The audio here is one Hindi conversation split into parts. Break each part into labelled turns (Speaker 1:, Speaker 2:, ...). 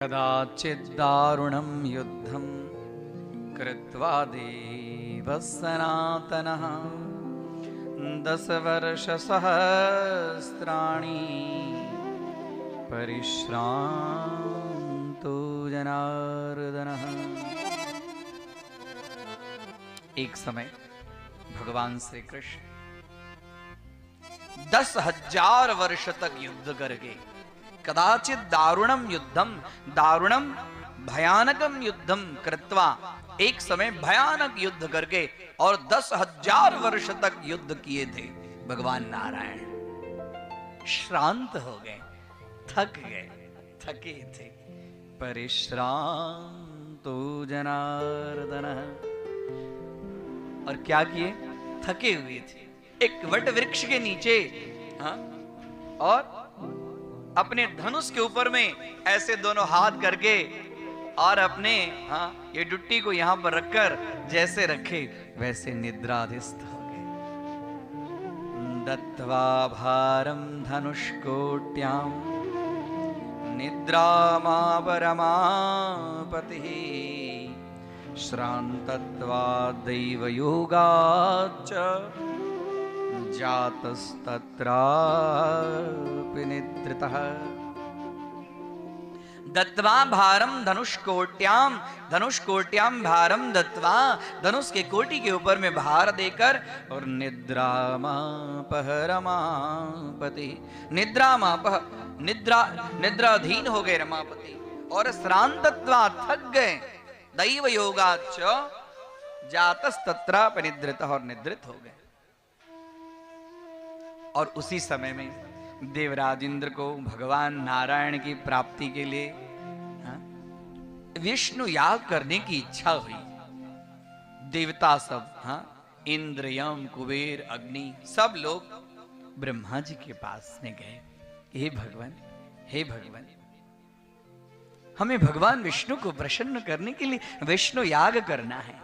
Speaker 1: कदाचिद्दारुणं युद्धं कृत्वा देवः सनातनः 10 वर्षसहस्राणि परिश्रान्तो जनार्दनः। एक समय भगवान श्री कृष्ण 10,000 वर्ष तक युद्ध करके कदाचित दारुणम युद्धम, दारुणम भयानकम युद्धम कृत्वा, एक समय भयानक युद्ध करके और 10,000 वर्ष तक युद्ध किए थे। भगवान नारायण श्रांत हो गए, थक गए, थके थे। परिश्रांतो जनार्दन, और क्या किए? थके हुए थे एक वट वृक्ष के नीचे, और अपने धनुष के ऊपर में ऐसे दोनों हाथ करके और अपने ये डुट्टी को यहां पर रखकर जैसे रखे वैसे निद्राधिस्थ हो गए। दत्वा भारम धनुष्कोट्याम निद्रामापरमापतिः श्रान्तत्वा दैवयोगाच्च जातस्तत्रापि निद्रितः। दत्वा भारम धनुष्कोट्याम, धनुष्कोट्याम भारम दत्वा, धनुष के कोटि के ऊपर में भार देकर, और निद्रामापह रमापति, निद्राधीन हो गए रमापति, और श्रान्तत्वा थक गए, दैव योगाच्च जातस्तत्रापि निद्रितः, और निद्रित हो गए। और उसी समय में देवराज इंद्र को भगवान नारायण की प्राप्ति के लिए विष्णु याग करने की इच्छा हुई। देवता सब, इंद्र, यम, कुबेर, अग्नि, सब लोग ब्रह्मा जी के पास में गए। हे भगवान, हे भगवान, हमें भगवान विष्णु को प्रसन्न करने के लिए विष्णु याग करना है।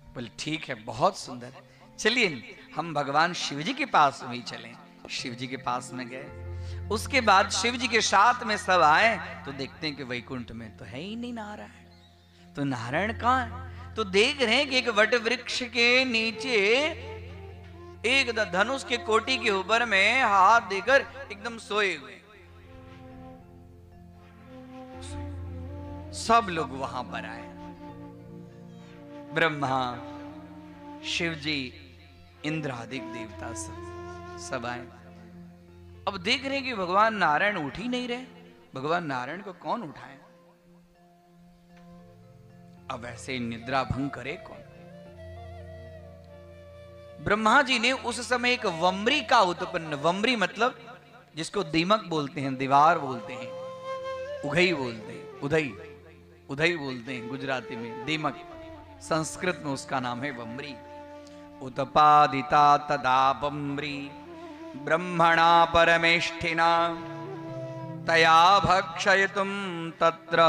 Speaker 1: बोले ठीक है, बहुत सुंदर है, चलिए हम भगवान शिव जी के पास में चलें। शिव जी के पास में गए। उसके बाद शिव जी के साथ में सब आए तो देखते हैं कि वैकुंठ में तो है ही नहीं नारायण। तो नारायण कहां है? तो देख रहे हैं कि एक वट वृक्ष के नीचे एक धनुष के कोटि के ऊपर में हाथ देकर एकदम सोए हुए। सब लोग वहां पर आए, ब्रह्मा, शिव जी, इंद्रादिक देवता सब आए। अब देख रहे हैं कि भगवान नारायण उठ ही नहीं रहे। भगवान नारायण को कौन उठाए? अब ऐसे निद्रा भंग करे कौन? ब्रह्मा जी ने उस समय एक वम्री का उत्पन्न, वम्री मतलब जिसको दीमक बोलते हैं, दीवार बोलते हैं, उघई बोलते हैं, उधई, उधई बोलते हैं गुजराती में, दीमक संस्कृत में उसका नाम है वम्री। उत्पादिता तदा वम्री ब्रह्मणा परमेष्ठिना तया भक्षयितुं तत्र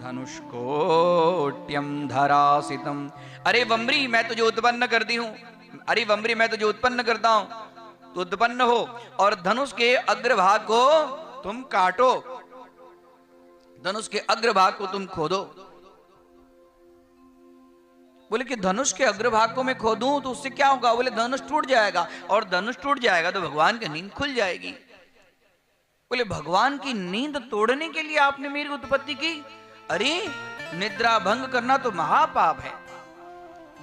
Speaker 1: धनुष्कोट्यं धरासितम्। अरे वम्री, मैं तुझे उत्पन्न करती हूं, अरे वम्री मैं तुझे उत्पन्न करता हूं, तो उत्पन्न हो और धनुष के अग्रभाग को तुम काटो, धनुष के अग्रभाग को तुम खोदो। बोले कि धनुष के अग्रभाग को मैं खोदूं तो उससे क्या होगा? बोले धनुष टूट जाएगा, और धनुष टूट जाएगा तो भगवान की नींद खुल जाएगी। बोले भगवान की नींद तोड़ने के लिए आपने मेरी उत्पत्ति की? अरे निद्रा भंग करना तो महापाप है।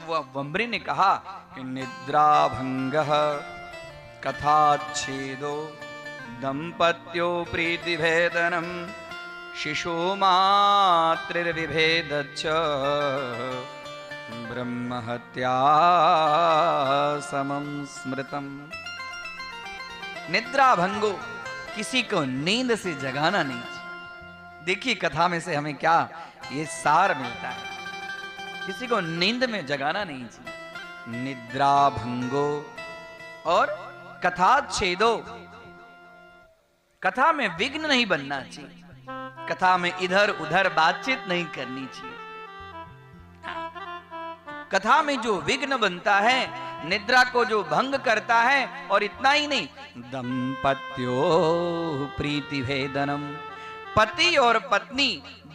Speaker 1: वह वम्री ने कहा कि निद्रा भंगः कथाच्छेदो दंपत्यो प्रीति भेदनम शिशु मातृर्विभेदच्च ब्रह्महत्या समं स्मृतम। निद्रा भंगो, किसी को नींद से जगाना नहीं चाहिए। देखिए कथा में से हमें क्या ये सार मिलता है, किसी को नींद में जगाना नहीं चाहिए। निद्रा भंगो और कथा छेदो, कथा में विघ्न नहीं बनना चाहिए, कथा में इधर उधर बातचीत नहीं करनी चाहिए। कथा में जो विघ्न बनता है, निद्रा को जो भंग करता है, और इतना ही नहीं, दंपत्यो प्रीति भेदनम, पति और पत्नी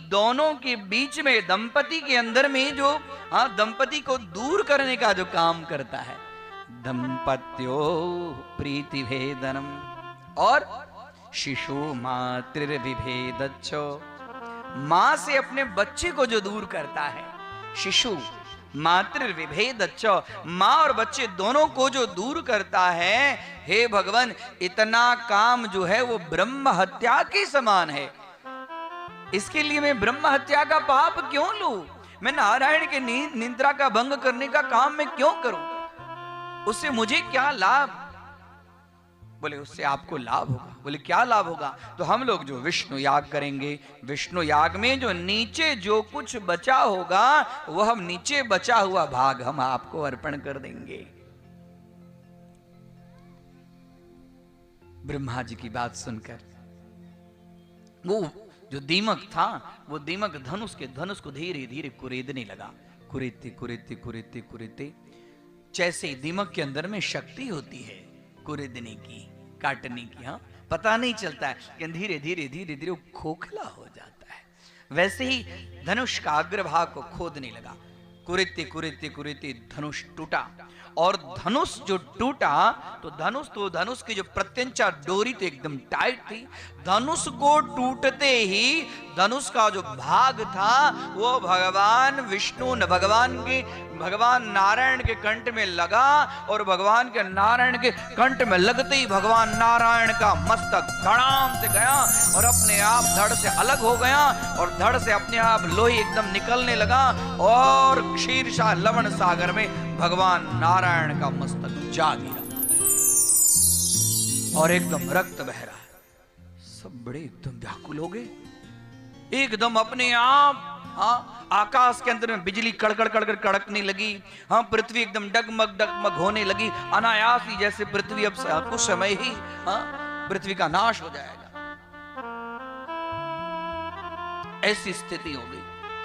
Speaker 1: दोनों के बीच में, दंपति के अंदर में जो दंपति को दूर करने का जो काम करता है, दंपत्यो प्रीति भेदनम और शिशु मातृविभेदच्च, मां से अपने बच्चे को जो दूर करता है, शिशु मातृविभेदच्च, मां और बच्चे दोनों को जो दूर करता है, हे भगवान, इतना काम जो है वो ब्रह्म हत्या के समान है। इसके लिए मैं ब्रह्म हत्या का पाप क्यों लूं? मैं नारायण के निद्रा का भंग करने का काम मैं क्यों करूं? उससे मुझे क्या लाभ? बोले उससे आपको लाभ होगा। बोले क्या लाभ होगा? तो हम लोग जो विष्णु याग करेंगे, विष्णु याग में जो नीचे जो कुछ बचा होगा, वह हम नीचे बचा हुआ भाग हम आपको अर्पण कर देंगे। ब्रह्मा जी की बात सुनकर वो जो दीमक था, वो दीमक धनुष को धीरे धीरे कुरेदने लगा। कुरेदते कुरेदते कुरेदते कुरेदते, जैसे दीमक के अंदर में शक्ति होती है कुरेदने की, काटने की, हाँ पता नहीं चलता है कि धीरे धीरे धीरे धीरे वो खोखला हो जाता है। वैसे ही धनुष का अग्रभाग को खोदने लगा। कुरेदते कुरेदते कुरेदते धनुष टूटा, और धनुष जो टूटा तो धनुष की जो प्रत्यंचा डोरी तो एकदम टाइट थी। धनुष को टूटते ही धनुष का जो भाग था वो भगवान विष्णु न भगवान नारायण के कंठ में लगा, और भगवान के नारायण के कंठ में लगते ही भगवान नारायण का मस्तक धड़ाम से गया और अपने आप धड़ से अलग हो गया, और धड़ से अपने आप लोही एकदम निकलने लगा, और क्षीरसागर लवण सागर में भगवान नारायण का मस्तक जा गिरा और एकदम रक्त बह रहा है। सब बड़े एकदम व्याकुल हो गए। एकदम अपने आप आकाश के अंदर में बिजली कड़कड़ कड़कड़ कड़कने लगी। पृथ्वी एकदम डगमग डगमग होने लगी। अनायास ही जैसे पृथ्वी अब कुछ समय ही पृथ्वी का नाश हो जाएगा, ऐसी स्थिति हो गई।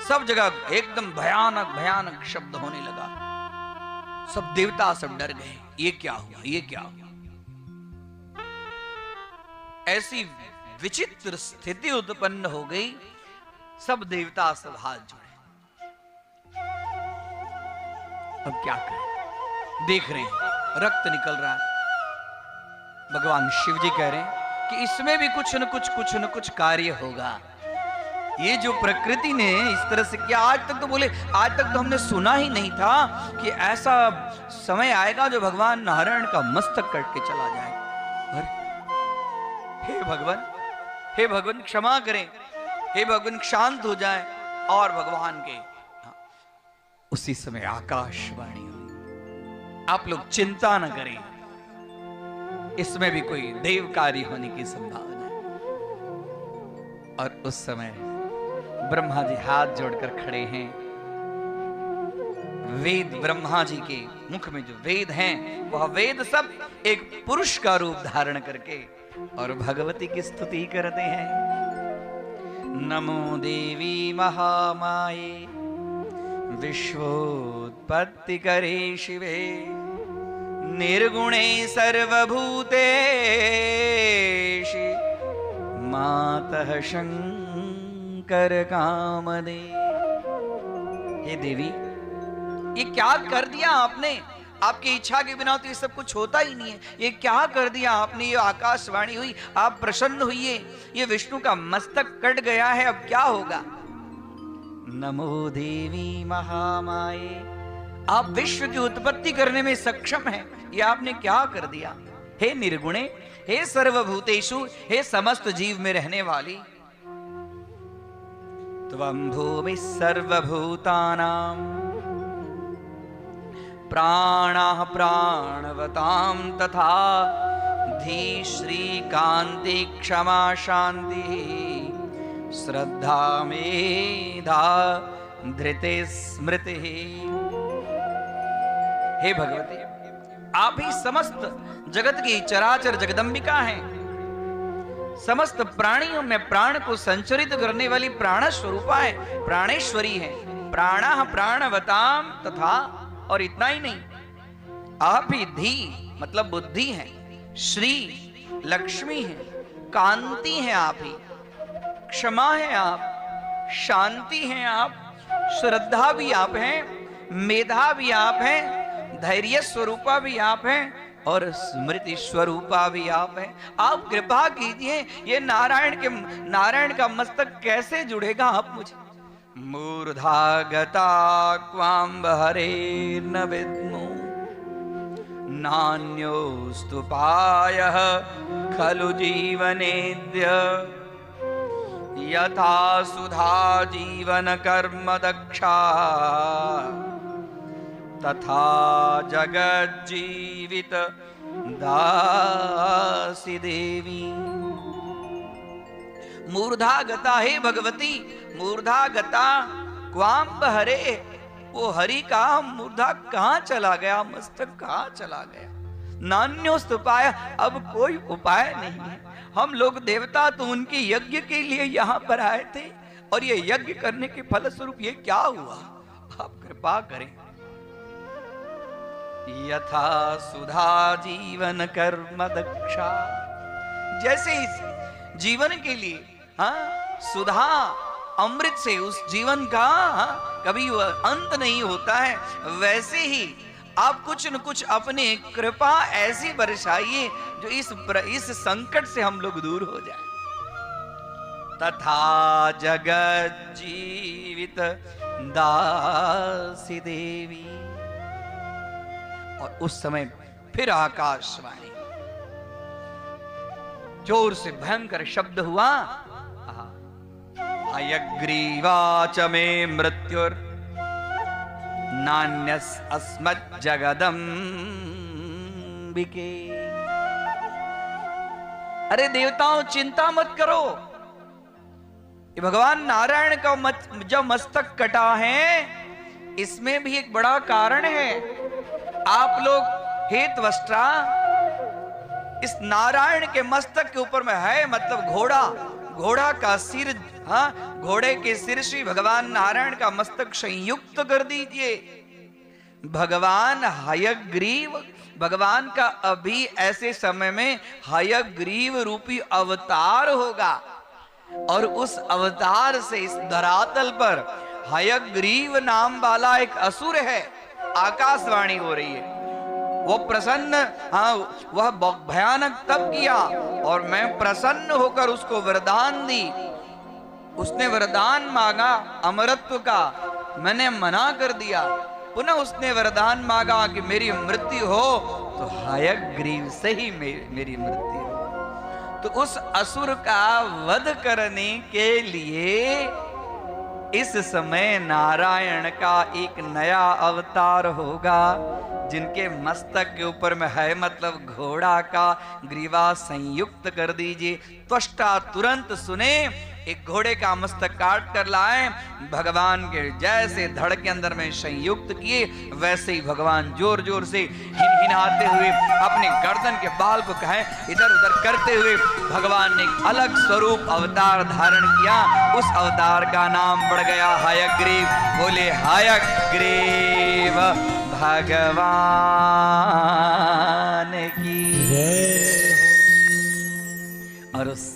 Speaker 1: सब जगह एकदम भयानक भयानक शब्द होने लगा। सब देवता सब डर गए, ये क्या हुआ, ये क्या हुआ। ऐसी विचित्र स्थिति उत्पन्न हो गई। सब देवता सब हाथ जोड़े, अब क्या करें? देख रहे हैं रक्त निकल रहा है। भगवान शिव जी कह रहे हैं कि इसमें भी कुछ न कुछ कार्य होगा। ये जो प्रकृति ने इस तरह से किया, आज तक तो हमने सुना ही नहीं था कि ऐसा समय आएगा जो भगवान नारायण का मस्तक कट के चला जाए। हे भगवान क्षमा करें, हे भगवान शांत हो जाए। और भगवान के उसी समय आकाशवाणी हुई, आप लोग चिंता न करें, इसमें भी कोई देव कार्य होने की संभावना है। और उस समय ब्रह्मा जी हाथ जोड़कर खड़े हैं। वेद ब्रह्मा जी के मुख में जो वेद हैं, वह वेद सब एक पुरुष का रूप धारण करके और भगवती की स्तुति करते हैं। नमो देवी महामाये विश्वोत्पत्ति करे शिवे, निर्गुणे सर्वभूतेषु मातः शंकर कामदे। हे देवी, ये क्या कर दिया आपने? आपकी इच्छा के बिना तो ये सब कुछ होता ही नहीं है। ये क्या कर दिया आपने? ये आकाशवाणी हुई, आप प्रसन्न हुई, ये विष्णु का मस्तक कट गया है, अब क्या होगा? नमो देवी महामाये, आप विश्व की उत्पत्ति करने में सक्षम हैं, ये आपने क्या कर दिया? हे निर्गुणे, हे सर्वभूतेषु, हे समस्त जीव में रहने वाली, त्वं भूमि सर्वभूतानां प्राणः प्राणवतां तथा धी श्रीकान्ति क्षमा शान्ति श्रद्धा मेधा धृति स्मृति। हे भगवती, आप ही समस्त जगत की चराचर जगदम्बिका हैं। समस्त प्राणियों में प्राण को संचरित करने वाली प्राण स्वरूपा है, प्राणेश्वरी है। प्राणः प्राणवताम तथा, और इतना ही नहीं, आप ही धी मतलब बुद्धि हैं, श्री लक्ष्मी है, कांति है आप ही। क्षमा है आप, शांति हैं आप, श्रद्धा भी आप हैं, मेधा भी आप हैं, धैर्य स्वरूपा भी आप हैं और स्मृति स्वरूपा भी आप हैं। आप कृपा कीजिए, ये नारायण का मस्तक कैसे जुड़ेगा आप मुझे। मूर्धा गता क्वांब हरे न विद्मो नान्योस्तुपायः खलु जीवनेद्य यथा सुधा जीवन कर्म दक्षा तथा जगज्जीवित दासी देवी। मूर्धा गता, हे भगवती, मूर्धा गता क्वांब हरे, वो हरि का मूर्धा कहां चला गया, मस्तक कहां चला गया। नान्योस्तुपाय, अब कोई उपाय नहीं है। हम लोग देवता तो उनके यज्ञ के लिए यहाँ पर आए थे और ये यज्ञ करने के फलस्वरूप ये क्या हुआ, आप कृपा करें। यथा सुधा जीवन कर्म दक्षा, जैसे इस जीवन के लिए सुधा अमृत से उस जीवन का कभी अंत नहीं होता है, वैसे ही आप कुछ न कुछ अपने कृपा ऐसी बरसाइए जो इस संकट से हम लोग दूर हो जाए। तथा जगत जीवित दासी देवी। और उस समय फिर आकाशवाणी, जोर से भयंकर शब्द हुआ, हयग्रीवाच मे मृत्युर नान्यस् अस्मत् जगदम्बिके। अरे देवताओं, चिंता मत करो, ये भगवान नारायण का जो मस्तक कटा है इसमें भी एक बड़ा कारण है। आप लोग हे त्वष्टा, इस नारायण के मस्तक के ऊपर में है मतलब घोड़ा, घोड़ा का सिर, घोड़े के सिर से भगवान नारायण का मस्तक संयुक्त कर दीजिए। भगवान हयग्रीव, भगवान का अभी ऐसे समय में हयग्रीव रूपी अवतार होगा और उस अवतार से इस धरातल पर हयग्रीव नाम वाला एक असुर है। आकाशवाणी हो रही है, वो प्रसन्न, वह भयानक तप किया और मैं प्रसन्न होकर उसको वरदान दी। उसने वरदान मांगा अमरत्व का, मैंने मना कर दिया। पुनः उसने वरदान मांगा कि मेरी मृत्यु हो तो हयग्रीव से ही मेरी मृत्यु हो। तो उस असुर का वध करने के लिए इस समय नारायण का एक नया अवतार होगा, जिनके मस्तक के ऊपर में है मतलब घोड़ा का ग्रीवा संयुक्त कर दीजिए। त्वष्टा तुरंत सुने, एक घोड़े का मस्तक काट कर लाए, भगवान के जैसे धड़ के अंदर में संयुक्त किए, वैसे ही भगवान जोर जोर से हिनहिनाते हुए अपने गर्दन के बाल को कहे इधर उधर करते हुए भगवान ने एक अलग स्वरूप अवतार धारण किया। उस अवतार का नाम पड़ गया हयग्रीव। बोले हयग्रीव भगवान की जय। और उस